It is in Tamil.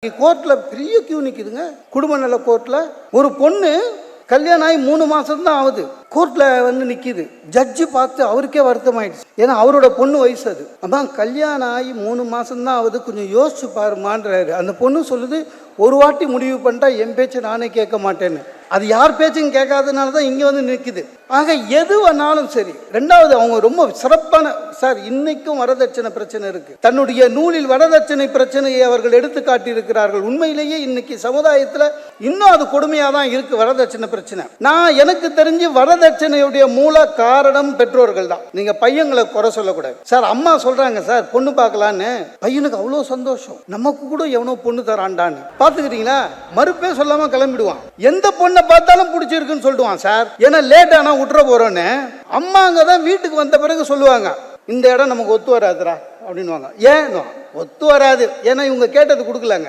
கோர்ட்ல பெரிய கியூ நிக்குதுங்க. குடும்ப நல கோர்ட்ல ஒரு பொண்ணு கல்யாணம் ஆகி 3 மாசம் தான் ஆகுது. கோர்ட்ல வந்து நிக்குது. ஜட்ஜி பார்த்து அவருக்கே வருத்தம் ஆயிடுச்சு. ஏன்னா அவரோட பொண்ணு வயசு அது. அதான் கல்யாணம் ஆகி 3 மாசம் தான் ஆகுது, கொஞ்சம் யோசிச்சு பாருமான்றாரு. அந்த பொண்ணு சொல்லுது, ஒரு வாட்டி முடிவு பண்ணிட்டா என் பேச்சை நானே கேட்க மாட்டேன்னு. அது யார் பேச்சும் கேட்காதனால தான் இங்கே வந்து நிற்குது. ஆக எது வேணாலும் சரி. ரெண்டாவது, அவங்க ரொம்ப சிறப்பான சார், இன்னைக்கும் வரதட்சணை பிரச்சனை இருக்கு. தன்னுடைய நூலில் வரதட்சணை பிரச்சனையை அவர்கள் எடுத்து காட்டியிருக்கிறார்கள். உண்மையிலேயே இன்னைக்கு சமுதாயத்தில் இன்னும் அது கொடுமையாக தான் இருக்கு வரதட்சணை பிரச்சனை. நான் எனக்கு தெரிஞ்சு வரதட்சணையுடைய மூல காரணம் பெற்றோர்கள் தான். நீங்க பையங்களை குறை சொல்லக்கூடாது சார். அம்மா சொல்றாங்க சார் பொண்ணு பார்க்கலான்னு, பையனுக்கு அவ்வளோ சந்தோஷம், நமக்கு கூட எவனோ பொண்ணு தரான்டான்னு. பார்த்துக்கிட்டீங்களா, மறுப்பே சொல்லாம கிளம்பிடுவான். எந்த பொண்ணை பார்த்தாலும் பிடிச்சிருக்குன்னு சொல்லிடுவான் சார். ஏன்னா லேட் ஆனா விட்டுற போறோன்னு அம்மாங்க தான் வீட்டுக்கு வந்த பிறகு சொல்லுவாங்க, இந்த இடம் நமக்கு ஒத்து வராதுரா அப்படின்வாங்க. ஏன் ஒத்து வராது? ஏன்னா இவங்க கேட்டது கொடுக்கலாங்க.